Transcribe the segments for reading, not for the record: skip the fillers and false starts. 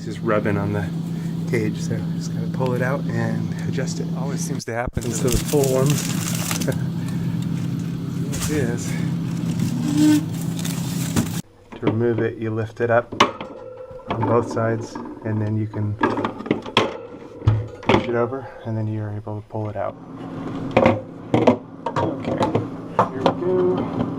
It's just rubbing on the cage, so just gotta pull it out and adjust it. Always seems to happen. And so the full ones. It is. To remove it, you lift it up on both sides, and then you can push it over, and then you're able to pull it out. Okay, here we go.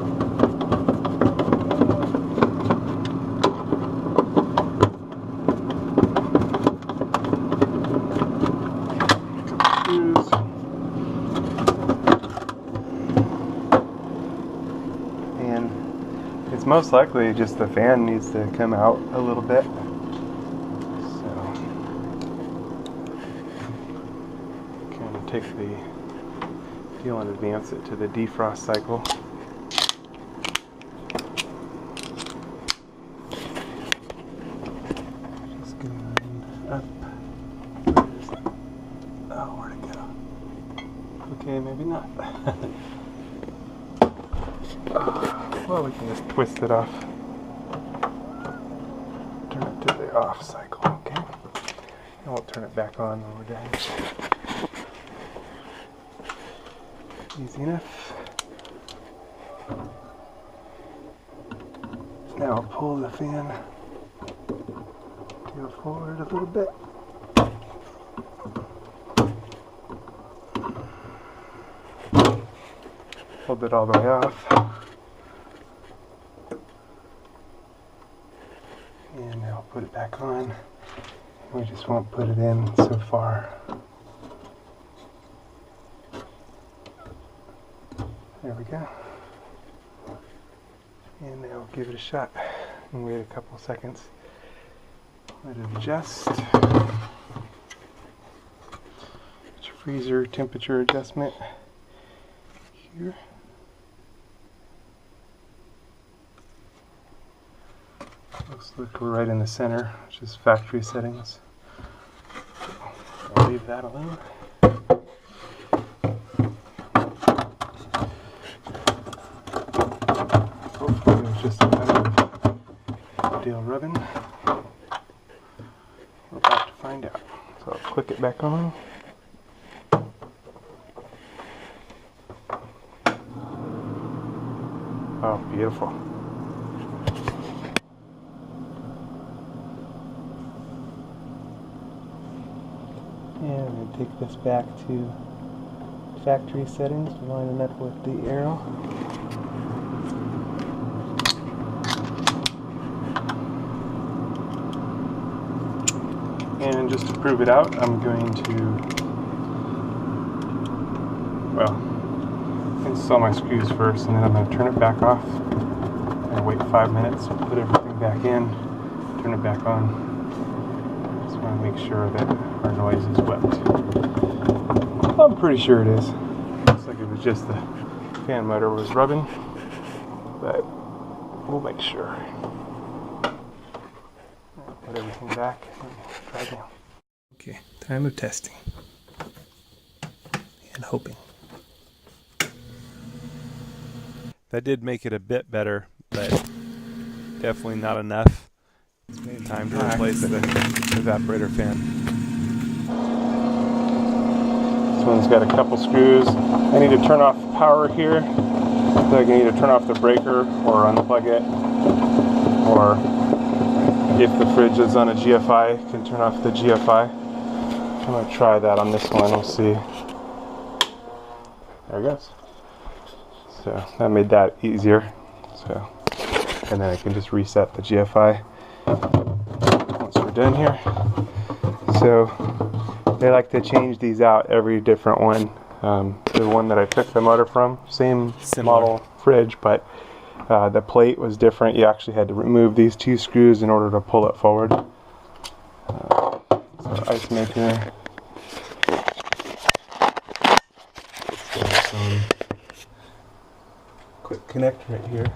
It's most likely just the fan needs to come out a little bit. So, kind of take the fuel and advance it to the defrost cycle. Just going up. Oh, where'd it go? Okay, maybe not. Well, we can just twist it off. Turn it to the off cycle, okay? And we'll turn it back on when we're done. Easy enough. Now I'll pull the fan to go forward a little bit. Hold it all the way off. And now I'll put it back on. We just won't put it in so far. There we go. And now we'll give it a shot and wait a couple seconds. Let it adjust. It's freezer temperature adjustment here. Looks like we're right in the center, which is factory settings. I'll leave that alone. Hopefully it was just a matter of deal rubbing. We're about to find out. So I'll click it back on. Oh, beautiful. And I'm going to take this back to factory settings, lining up with the arrow. And just to prove it out, I'm going to, well, install my screws first, and then I'm going to turn it back off and wait 5 minutes, put everything back in, turn it back on. Just want to make sure that our noise is wept. I'm pretty sure it is. Looks like it was just the fan motor was rubbing, but we'll make sure. I'll put everything back and try again. Okay, time of testing and hoping. That did make it a bit better, but definitely not enough. It's time to replace the evaporator fan. This one's got a couple screws. I need to turn off power here. So I can either turn off the breaker or unplug it. Or if the fridge is on a GFI, I can turn off the GFI. I'm going to try that on this one. We'll see. There it goes. So that made that easier. So, and then I can just reset the GFI once we're done here. So they like to change these out every different one. The one that I took the motor from, same model fridge, but the plate was different. You actually had to remove these two screws in order to pull it forward. So ice maker. Quick connect right here.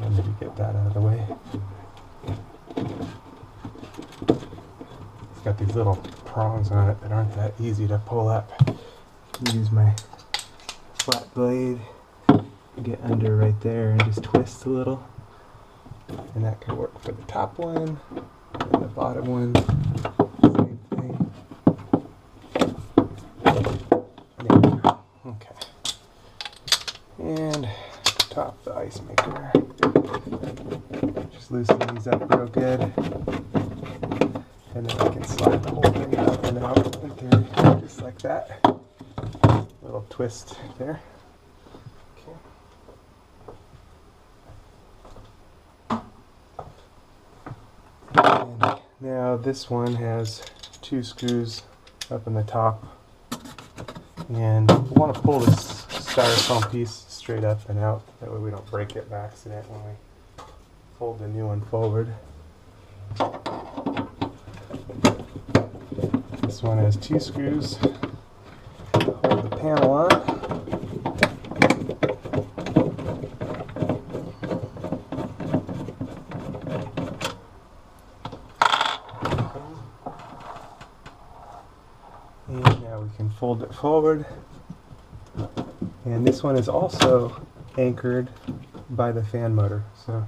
Let me get that out of the way. It's got these little prongs on it that aren't that easy to pull up. Use my flat blade, get under right there and just twist a little. And that can work for the top one, and The bottom one, same thing. There we go. Okay. And top the ice maker. Just loosen these up real good. And then I can slide the whole thing up and out in theory, just like that. Little twist there. Okay. And now this one has 2 screws up in the top. And we want to pull this styrofoam piece straight up and out. That way we don't break it by accident when we fold the new one forward. This one has 2 screws. Hold the panel on. And now we can fold it forward. And this one is also anchored by the fan motor. So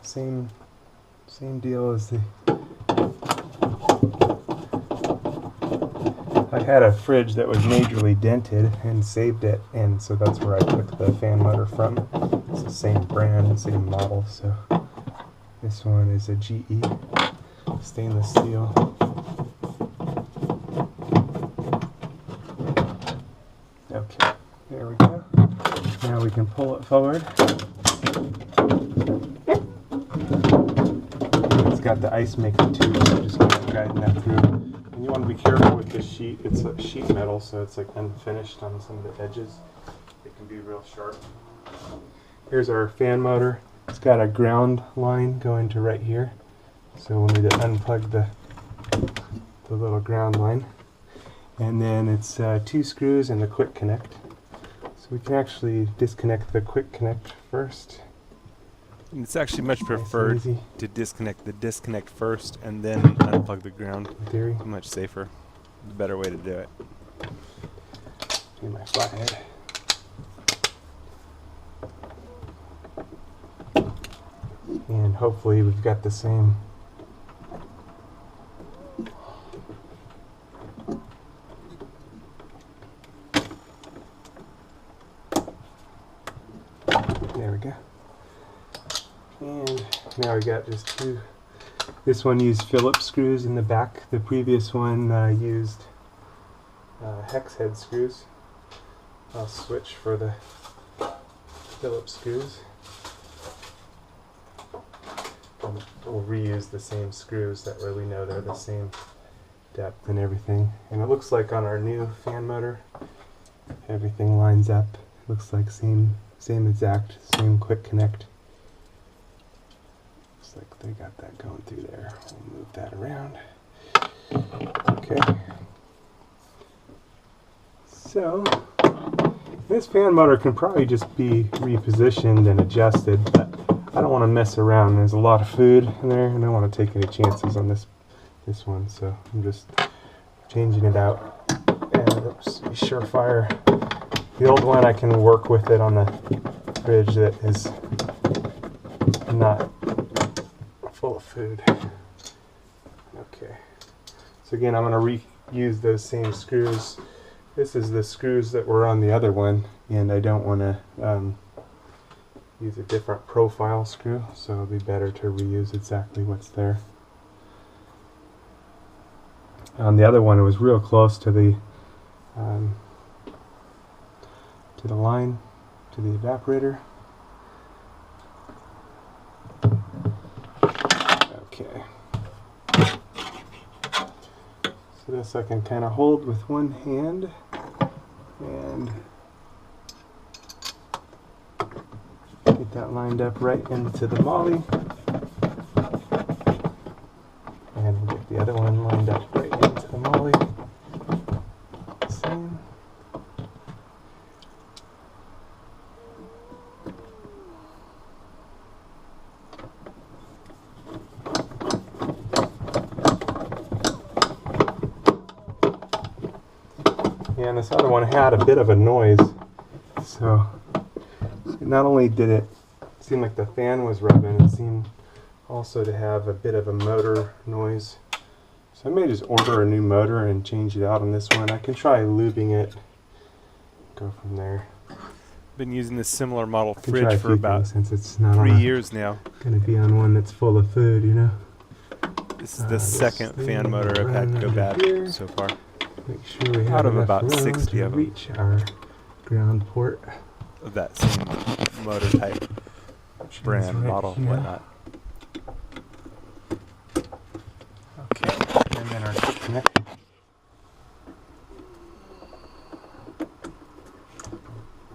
same deal as the... I had a fridge that was majorly dented and saved it, and so that's where I took the fan motor from. It's the same brand, same model, so this one is a GE stainless steel. Okay, there we go. Now we can pull it forward. It's got the ice maker too, so just keep guiding that through. And you want to be careful with this sheet. It's a sheet metal, so it's like unfinished on some of the edges. It can be real sharp. Here's our fan motor. It's got a ground line going to right here, so we'll need to unplug the little ground line. And then it's 2 screws and the quick connect. So we can actually disconnect the quick connect first. And it's actually much preferred to disconnect the disconnect first and then unplug the ground. In theory. Much safer. The better way to do it. Do my flathead. And hopefully we've got the same. There we go. And now we got just 2. This one used Phillips screws in the back. The previous one used hex head screws. I'll switch for the Phillips screws. We'll reuse the same screws, that way we know they're the same depth and everything. And it looks like on our new fan motor, everything lines up. Looks like same exact, same quick connect. Looks like they got that going through there. We'll move that around. Okay. So this fan motor can probably just be repositioned and adjusted, but I don't want to mess around. There's a lot of food in there, and I don't want to take any chances on this one, so I'm just changing it out. And oops, be Surefire. The old one, I can work with it on the fridge that is not full of food. Okay. So again, I'm going to reuse those same screws. This is the screws that were on the other one, and I don't want to use a different profile screw, so it'll be better to reuse exactly what's there. On the other one, it was real close to the line, to the evaporator. Okay. So this I can kind of hold with one hand and get that lined up right into the molly. And we'll get the other one lined up right into the molly. Same. And this other one had a bit of a noise, so not only did it seem like the fan was rubbing, it seemed also to have a bit of a motor noise. So I may just order a new motor and change it out on this one. I can try lubing it, go from there. Been using this similar model I can try a fridge for few about things since it's not 3 on years now. going to be on one that's full of food, you know. This is the second fan motor I've had go bad here. so far. Make sure we have Out of enough about room 60 to of them. reach our ground port. Of that same motor type, brand, right model, here. whatnot. Okay, and then our quick connect.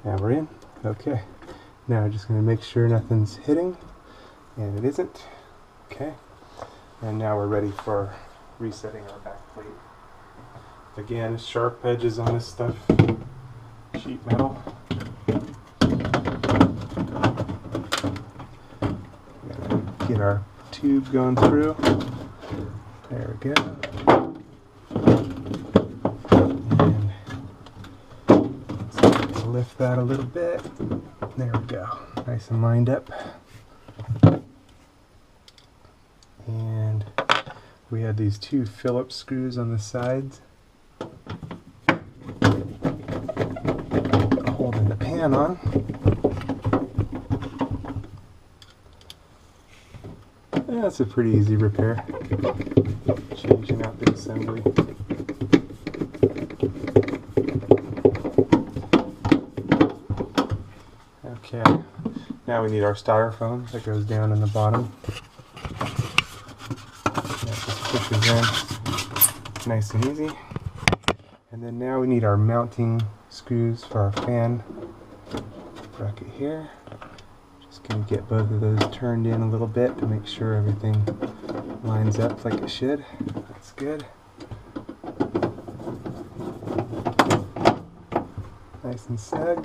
Now we're in. Okay. Now just going to make sure nothing's hitting, and it isn't. Okay. And now we're ready for resetting our back plate. Again, sharp edges on this stuff. Sheet metal. Get our tube going through. There we go. And lift that a little bit. There we go. Nice and lined up. And we had these 2 Phillips screws on the sides holding the pan on. Yeah, that's a pretty easy repair. Changing out the assembly. Okay, now we need our styrofoam that goes down in the bottom. That just pushes in nice and easy. And then now we need our mounting screws for our fan bracket here. Just going to get both of those turned in a little bit to make sure everything lines up like it should. That's good. Nice and snug.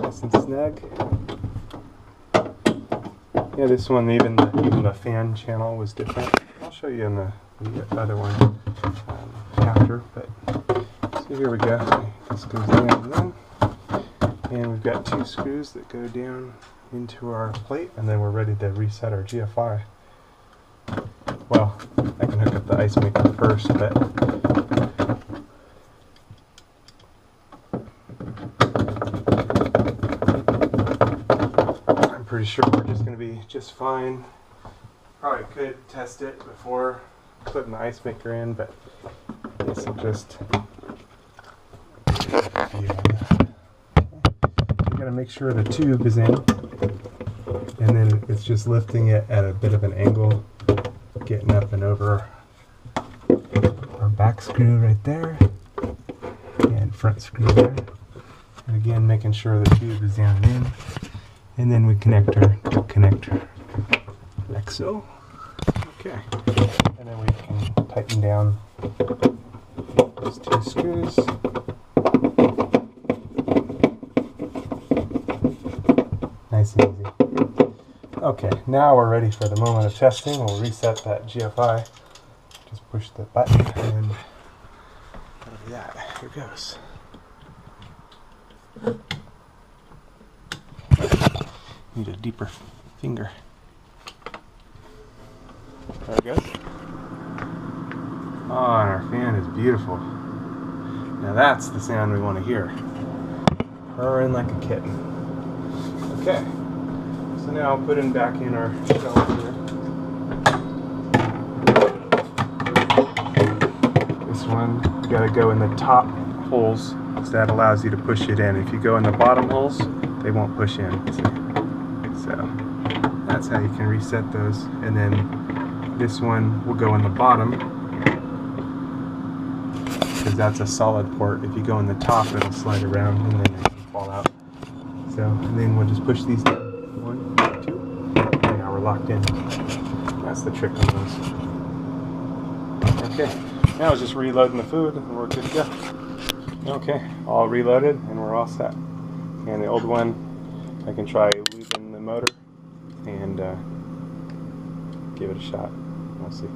Nice and snug. Yeah, this one, even the fan channel was different. I'll show you in the other one after, but so here we go. This goes down then. And we've got 2 screws that go down into our plate, and then we're ready to reset our GFI. Well, I can hook up the ice maker first, but I'm pretty sure we're just going to be just fine. Probably could test it before putting the ice maker in, but I guess I'll just got to make sure the tube is in, and then it's just lifting it at a bit of an angle, getting up and over our back screw right there, and front screw there, and again making sure the tube is down and in, and then we connect our connector like so. Okay, and then we can tighten down those 2 screws. Nice and easy. Okay, now we're ready for the moment of testing. We'll reset that GFI. Just push the button and that'll be that. Here goes. Need a deeper finger. There it goes. Oh, and our fan is beautiful. Now that's the sound we want to hear. Purring like a kitten. Okay, so now putting back in our shelf here. This one, you gotta go in the top holes, so that allows you to push it in. If you go in the bottom holes, they won't push in. So that's how you can reset those. And then this one will go in the bottom, because that's a solid port. If you go in the top, it'll slide around and then it can fall out. So, and then we'll just push these down. 1, 2, and now we're locked in. That's the trick on those. Okay, now it's just reloading the food and we're good to go. Okay, all reloaded and we're all set. And the old one, I can try lubing the motor and give it a shot. We'll see.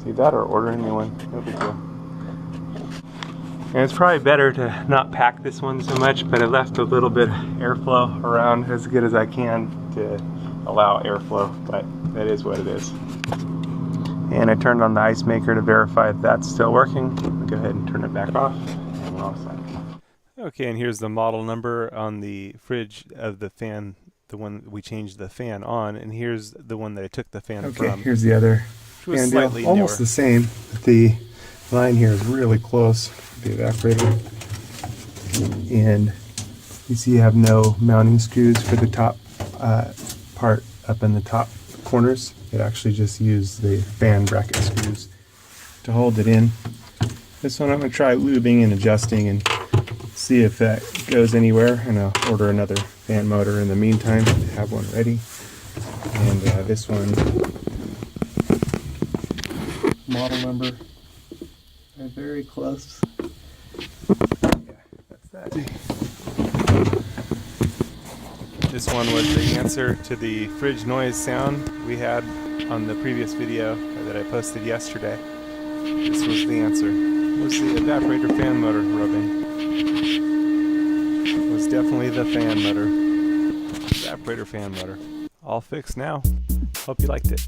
See that or order a new one, no big deal. And it's probably better to not pack this one so much, but I left a little bit of airflow around as good as I can to allow airflow, but that is what it is. And I turned on the ice maker to verify if that's still working. I'll go ahead and turn it back off, and we're all set. Okay, and here's the model number on the fridge of the fan, the one we changed the fan on, and here's the one that I took the fan from. Okay, here's the other fan deal. Almost the same, but the line here is really close to the evaporator. And you see you have no mounting screws for the top part up in the top corners. It actually just used the fan bracket screws to hold it in. This one I'm going to try lubing and adjusting and see if that goes anywhere, and I'll order another fan motor in the meantime to have one ready. And this one, model number, are very close. Yeah, that's that. This one was the answer to the fridge noise sound we had on the previous video that I posted yesterday. This was the answer. It was the evaporator fan motor rubbing. It was definitely the fan motor. Evaporator fan motor. All fixed now. Hope you liked it.